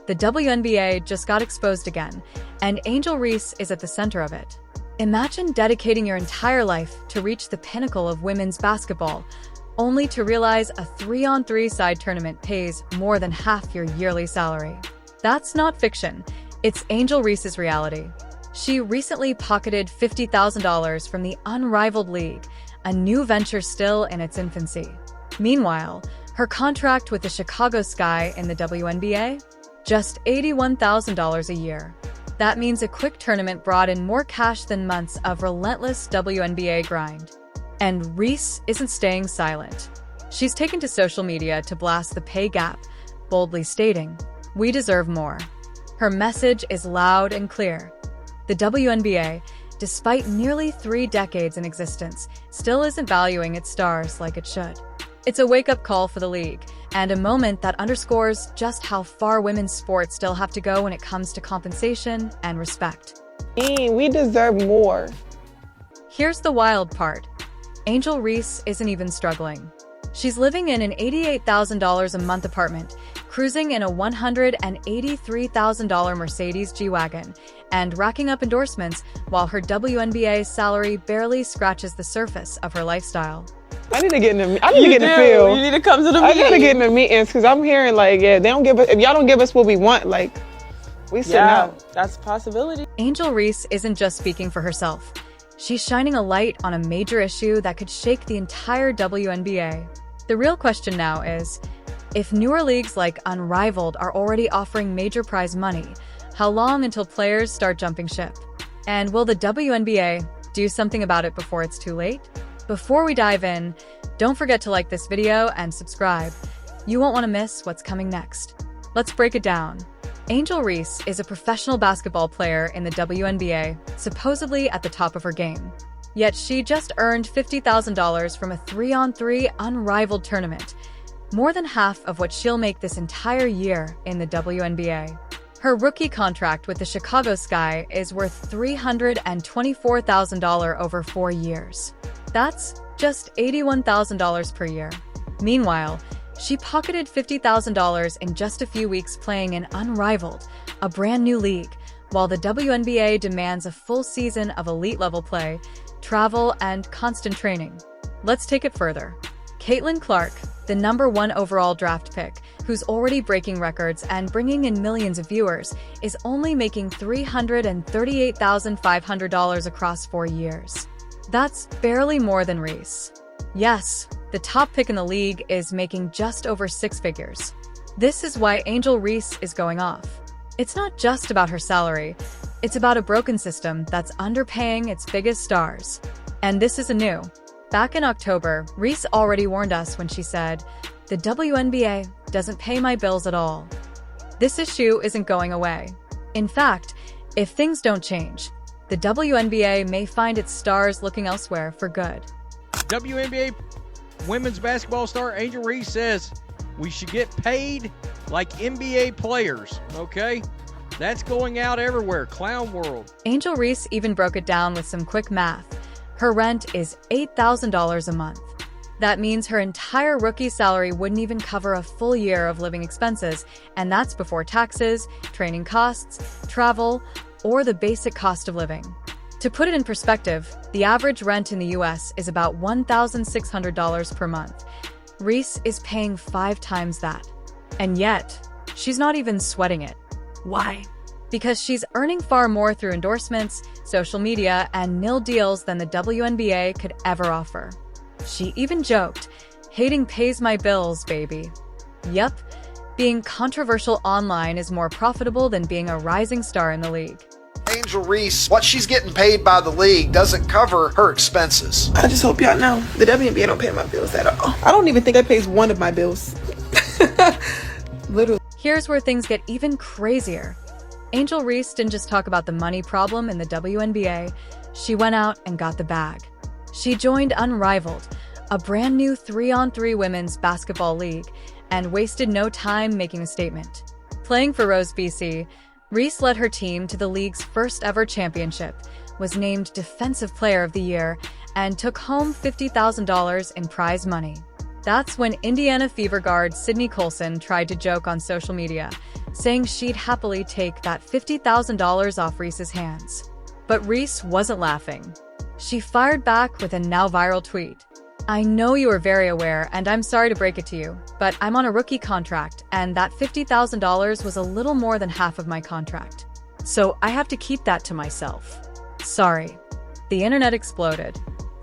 The WNBA just got exposed again, and Angel Reese is at the center of it. Imagine dedicating your entire life to reach the pinnacle of women's basketball, only to realize a 3-on-3 side tournament pays more than half your yearly salary. That's not fiction. It's Angel Reese's reality. She recently pocketed $50,000 from the unrivaled league, a new venture still in its infancy. Meanwhile, her contract with the Chicago Sky in the WNBA? Just $81,000 a year. That means a quick tournament brought in more cash than months of relentless WNBA grind. And Reese isn't staying silent. She's taken to social media to blast the pay gap, boldly stating, "We deserve more." Her message is loud and clear. The WNBA, despite nearly 3 decades in existence, still isn't valuing its stars like it should. It's a wake-up call for the league, and a moment that underscores just how far women's sports still have to go when it comes to compensation and respect. We deserve more. Here's the wild part. Angel Reese isn't even struggling. She's living in an $88,000 a month apartment, cruising in a $183,000 Mercedes G-Wagon, and racking up endorsements while her WNBA salary barely scratches the surface of her lifestyle. I need to get in the field. You need to come to the I meetings. gotta get in the meetings because I'm hearing like, yeah, they don't give us, if y'all don't give us what we want, like, we sitting out. That's a possibility. Angel Reese isn't just speaking for herself. She's shining a light on a major issue that could shake the entire WNBA. The real question now is, if newer leagues like Unrivaled are already offering major prize money, how long until players start jumping ship? And will the WNBA do something about it before it's too late? Before we dive in, don't forget to like this video and subscribe. You won't want to miss what's coming next. Let's break it down. Angel Reese is a professional basketball player in the WNBA, supposedly at the top of her game. Yet she just earned $50,000 from a 3-on-3 unrivaled tournament, more than half of what she'll make this entire year in the WNBA. Her rookie contract with the Chicago Sky is worth $324,000 over 4 years. That's just $81,000 per year. Meanwhile, she pocketed $50,000 in just a few weeks playing in Unrivaled, a brand new league, while the WNBA demands a full season of elite-level play, travel, and constant training. Let's take it further. Caitlin Clark, the #1 overall draft pick, who's already breaking records and bringing in millions of viewers, is only making $338,500 across 4 years. That's barely more than Reese. Yes, the top pick in the league is making just over 6 figures. This is why Angel Reese is going off. It's not just about her salary, it's about a broken system that's underpaying its biggest stars. And this isn't new. Back in October, Reese already warned us when she said, "The WNBA doesn't pay my bills at all." This issue isn't going away. In fact, if things don't change, the WNBA may find its stars looking elsewhere for good. WNBA women's basketball star Angel Reese says we should get paid like NBA players, okay? That's going out everywhere, clown world. Angel Reese even broke it down with some quick math. Her rent is $8,000 a month. That means her entire rookie salary wouldn't even cover a full year of living expenses, and that's before taxes, training costs, travel, or the basic cost of living. To put it in perspective, the average rent in the US is about $1,600 per month. Reese is paying 5 times that. And yet, she's not even sweating it. Why? Because she's earning far more through endorsements, social media, and nil deals than the WNBA could ever offer. She even joked, "Hating pays my bills, baby." Yup, being controversial online is more profitable than being a rising star in the league. Angel Reese, what she's getting paid by the league doesn't cover her expenses. I just hope y'all know the WNBA don't pay my bills at all. I don't even think that pays one of my bills. Literally. Here's where things get even crazier. Angel Reese didn't just talk about the money problem in the WNBA, she went out and got the bag. She joined Unrivaled, a brand new 3-on-3 women's basketball league, and wasted no time making a statement. Playing for Rose, BC, Reese led her team to the league's first ever championship, was named Defensive Player of the Year, and took home $50,000 in prize money. That's when Indiana Fever guard Sydney Colson tried to joke on social media, saying she'd happily take that $50,000 off Reese's hands. But Reese wasn't laughing. She fired back with a now viral tweet. "I know you are very aware, and I'm sorry to break it to you, but I'm on a rookie contract, and that $50,000 was a little more than half of my contract. So I have to keep that to myself. Sorry." The internet exploded.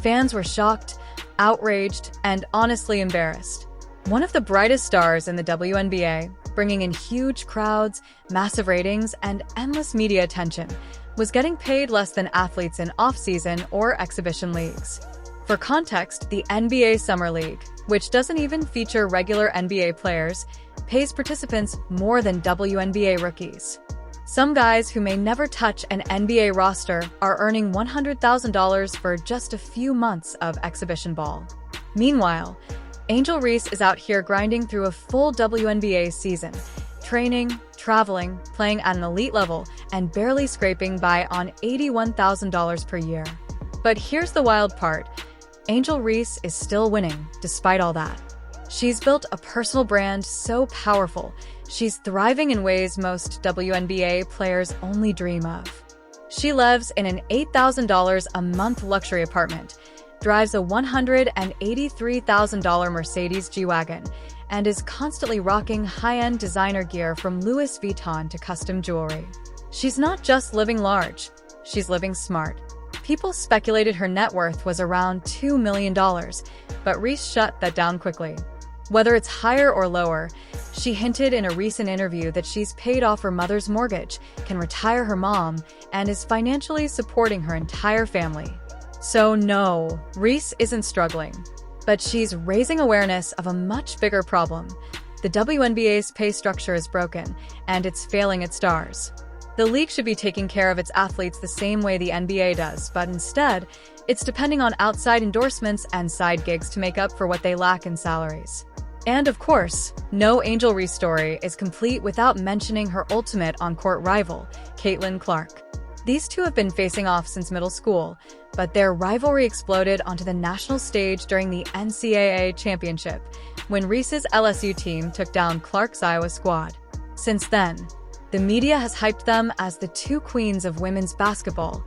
Fans were shocked, outraged, and honestly embarrassed. One of the brightest stars in the WNBA, bringing in huge crowds, massive ratings, and endless media attention, was getting paid less than athletes in off-season or exhibition leagues. For context, the NBA Summer League, which doesn't even feature regular NBA players, pays participants more than WNBA rookies. Some guys who may never touch an NBA roster are earning $100,000 for just a few months of exhibition ball. Meanwhile, Angel Reese is out here grinding through a full WNBA season, training, traveling, playing at an elite level, and barely scraping by on $81,000 per year. But here's the wild part. Angel Reese is still winning, despite all that. She's built a personal brand so powerful, she's thriving in ways most WNBA players only dream of. She lives in an $8,000 a month luxury apartment, drives a $183,000 Mercedes G-Wagon, and is constantly rocking high-end designer gear from Louis Vuitton to custom jewelry. She's not just living large, she's living smart. People speculated her net worth was around $2 million, but Reese shut that down quickly. Whether it's higher or lower, she hinted in a recent interview that she's paid off her mother's mortgage, can retire her mom, and is financially supporting her entire family. So no, Reese isn't struggling, but she's raising awareness of a much bigger problem. The WNBA's pay structure is broken, and it's failing its stars. The league should be taking care of its athletes the same way the NBA does, but instead, it's depending on outside endorsements and side gigs to make up for what they lack in salaries. And of course, no Angel Reese story is complete without mentioning her ultimate on-court rival, Caitlin Clark. These two have been facing off since middle school, but their rivalry exploded onto the national stage during the NCAA championship, when Reese's LSU team took down Clark's Iowa squad. Since then, the media has hyped them as the two queens of women's basketball,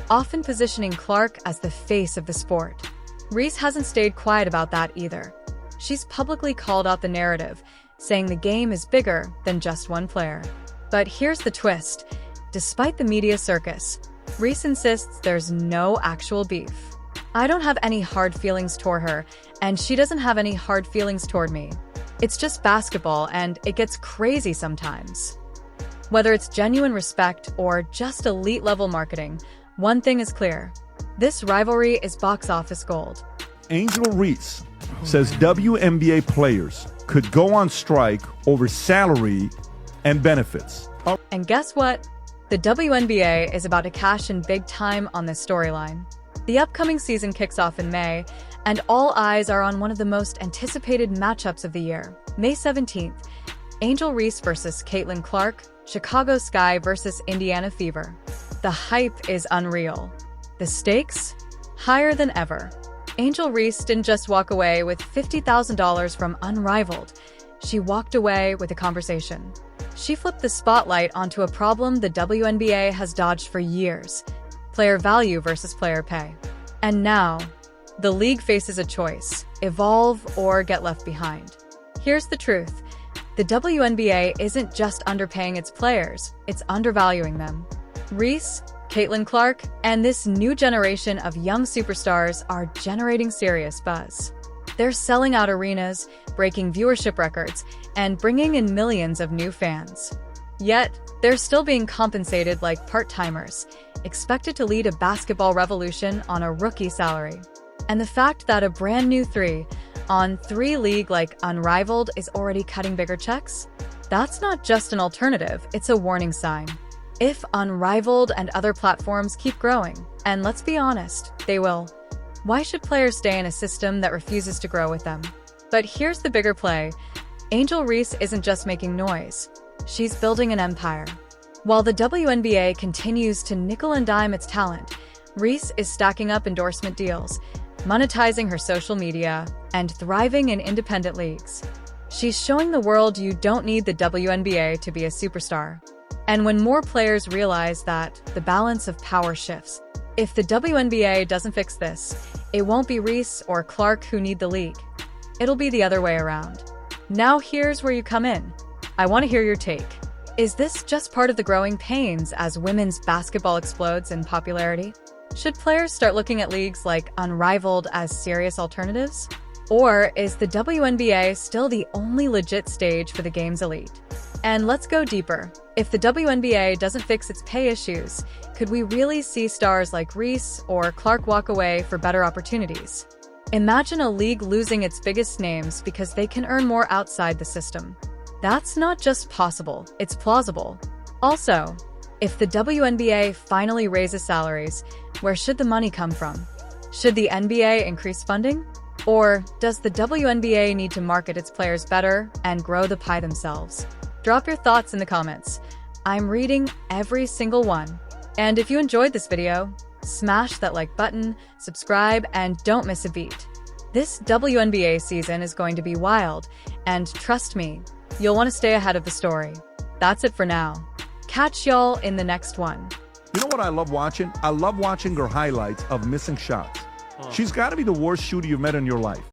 often positioning Clark as the face of the sport. Reese hasn't stayed quiet about that either. She's publicly called out the narrative, saying the game is bigger than just one player. But here's the twist. Despite the media circus, Reese insists there's no actual beef. "I don't have any hard feelings toward her, and she doesn't have any hard feelings toward me. It's just basketball, and it gets crazy sometimes." Whether it's genuine respect or just elite-level marketing, one thing is clear. This rivalry is box office gold. Angel Reese says WNBA players could go on strike over salary and benefits. And guess what? The WNBA is about to cash in big time on this storyline. The upcoming season kicks off in May, and all eyes are on one of the most anticipated matchups of the year. May 17th, Angel Reese versus Caitlin Clark, Chicago Sky versus Indiana Fever. The hype is unreal. The stakes? Higher than ever. Angel Reese didn't just walk away with $50,000 from Unrivaled. She walked away with a conversation. She flipped the spotlight onto a problem the WNBA has dodged for years: player value versus player pay. And now, the league faces a choice: evolve or get left behind. Here's the truth. The WNBA isn't just underpaying its players, it's undervaluing them. Reese, Caitlin Clark, and this new generation of young superstars are generating serious buzz. They're selling out arenas, breaking viewership records, and bringing in millions of new fans. Yet, they're still being compensated like part-timers, expected to lead a basketball revolution on a rookie salary. And the fact that a brand new 3-on-3 league like Unrivaled is already cutting bigger checks? That's not just an alternative, it's a warning sign. If Unrivaled and other platforms keep growing, and let's be honest, they will, why should players stay in a system that refuses to grow with them? But here's the bigger play. Angel Reese isn't just making noise. She's building an empire. While the WNBA continues to nickel and dime its talent, Reese is stacking up endorsement deals, monetizing her social media, and thriving in independent leagues. She's showing the world you don't need the WNBA to be a superstar. And when more players realize that, the balance of power shifts. If the WNBA doesn't fix this, it won't be Reese or Clark who need the league. It'll be the other way around. Now here's where you come in. I want to hear your take. Is this just part of the growing pains as women's basketball explodes in popularity? Should players start looking at leagues like Unrivaled as serious alternatives? Or is the WNBA still the only legit stage for the game's elite? And let's go deeper. If the WNBA doesn't fix its pay issues, could we really see stars like Reese or Clark walk away for better opportunities? Imagine a league losing its biggest names because they can earn more outside the system. That's not just possible, it's plausible. Also, if the WNBA finally raises salaries, where should the money come from? Should the NBA increase funding? Or does the WNBA need to market its players better and grow the pie themselves? Drop your thoughts in the comments. I'm reading every single one. And if you enjoyed this video, smash that like button, subscribe, and don't miss a beat. This WNBA season is going to be wild, and trust me, you'll want to stay ahead of the story. That's it for now. Catch y'all in the next one. You know what I love watching? I love watching her highlights of missing shots. She's got to be the worst shooter you've met in your life.